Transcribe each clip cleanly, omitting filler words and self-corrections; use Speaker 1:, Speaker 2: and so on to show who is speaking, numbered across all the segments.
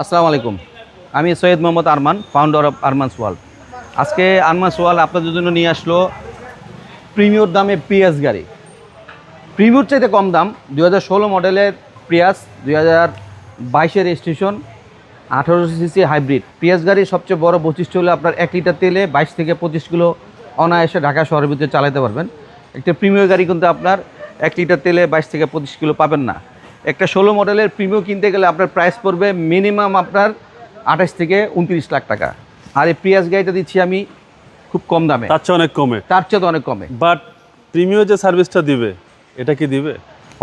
Speaker 1: আসসালামু আলাইকুম। আমি Syed Mohammad Arman, founder of Arman's world. আজকে আরমানস ওয়ার্ল্ড আপনাদের জন্য নিয়ে আসলো প্রিমিয়র দামে প্রিয়াস গাড়ি। প্রিমিয়র চাইতে কম দাম 2016 মডেলের প্রিয়াস, 2022-এর রেজিস্ট্রেশন, 1800 সিসি হাইব্রিড। প্রিয়াস গাড়ির সবচেয়ে বড় বৈশিষ্ট্য হলো আপনার 1 লিটার তেলে 22 থেকে 25 কিলো অনায়াসে ঢাকা শহরের ভিতরে চালাতে পারবেন। একটা প্রিমিয়র গাড়ি কিন্তু আপনার 1 লিটার তেলে 22 থেকে 25 কিলো পাবেন না। একটা 16 মডেলের প্রিমিয়র কিনতে গেলে আপনার প্রাইস পড়বে মিনিমাম আপনার 28 থেকে 29 লাখ টাকা। আর এই প্রিয়াস গাড়িটা দিচ্ছি আমি খুব কম দামে,
Speaker 2: তার চেয়ে অনেক কমে।
Speaker 1: তার চেয়ে অনেক কমে।
Speaker 2: বাট প্রিমিয়ার যে সার্ভিসটা দিবে, এটা কি দিবে?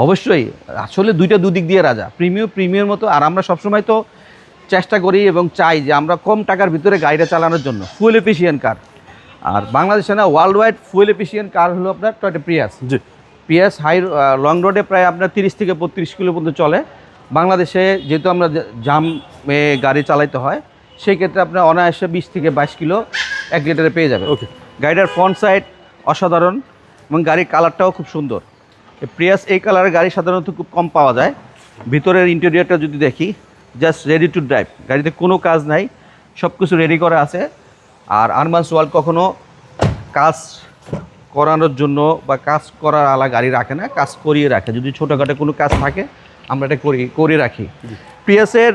Speaker 1: অবশ্যই, আসলে দুইটা দুদিক দিয়ে রাজা। প্রিমিয়র মতো, আর আমরা সবসময় তো চেষ্টা করি এবং চাই যে আমরা কম টাকার ভিতরে গাড়িটা চালানোর জন্য ফুয়েল এফিশিয়েন্ট কার। আর বাংলাদেশে না, ওয়ার্ল্ড ওয়াইড ফুয়েল এফিশিয়েন্ট কার হলো আপনার টয়োটা প্রিয়াস।
Speaker 2: জি,
Speaker 1: প্রিয়াস লং রোডে প্রায় আপনার 30 থেকে 32 কিলো পর্যন্ত চলে। বাংলাদেশে যেহেতু আমরা জামে গাড়ি চালাইতে হয়, সেই ক্ষেত্রে আপনার অনায়াসে 20 থেকে 22 কিলো 1 লিটারে পেয়ে যাবে।
Speaker 2: ওকে।
Speaker 1: গাড়িটার ফ্রন্ট সাইড অসাধারণ এবং গাড়ির কালারটাও খুব সুন্দর। প্রিয়াস এই কালারের গাড়ি সাধারণত খুব কম পাওয়া যায়। ভিতরের ইন্টেরিয়রটা যদি দেখি, জাস্ট রেডি টু ড্রাইভ। গাড়িতে কোনো কাজ নাই, সব কিছু রেডি করা আছে। আর আরমানস ওয়ার্ল্ড কখনো কাজ করানোর জন্য বা কাজ করার আলা গাড়ি রাখে না, কাজ করিয়ে রাখে। যদি ছোটোখাটো কোনো কাজ থাকে আমরা এটা করে রাখি। প্রিয়াসের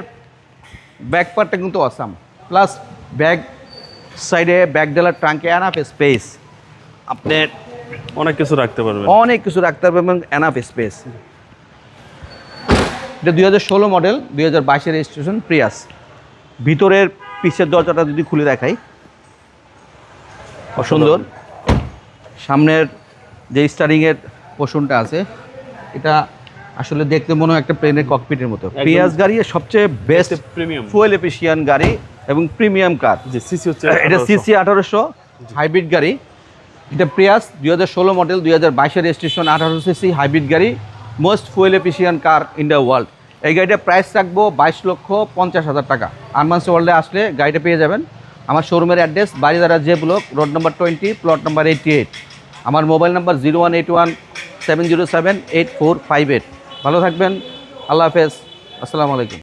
Speaker 1: ব্যাক পার্টটা কিন্তু অসাম, প্লাস ব্যাক সাইডে ব্যাক ডালার ট্রাঙ্কে এনাফ স্পেস, আপনার
Speaker 2: অনেক কিছু রাখতে পারবে।
Speaker 1: অনেক কিছু রাখতে পারবে এবং এনাফ স্পেস। এটা 2016 মডেল, 2022-এর রেজিস্ট্রেশন প্রিয়াস। ভিতরের পিছের দরজাটা যদি খুলে দেখাই, সুন্দর। সামনের যে স্টারিংয়ের পোর্শনটা আছে, এটা আসলে দেখতে মনে হয় একটা প্লেনের ককপিটের মতো। প্রিয়াস গাড়ি সবচেয়ে বেস্ট
Speaker 2: প্রিমিয়াম
Speaker 1: ফুয়েল এফিশিয়েন্ট গাড়ি এবং প্রিমিয়াম কার।
Speaker 2: যে সিসি হচ্ছে
Speaker 1: এটা সিসি 1800 হাইব্রিড গাড়ি। এটা প্রিয়াস 2016 মডেল, 2022-এর রেজিস্ট্রেশন, 1800 সিসি হাইব্রিড গাড়ি, most fuel efficient car in the world. এই গাড়িটার প্রাইস রাখবো 22,50,000 টাকা। আরমানস ওয়ার্ল্ডে আসলে গাড়িটা পেয়ে যাবেন। আমার শোরুমের address Baridhara J block, road number 20, plot number 88। আমার মোবাইল নাম্বার 0181-707-8458। ভালো থাকবেন, আল্লাহ হাফেজ, আসসালামু আলাইকুম।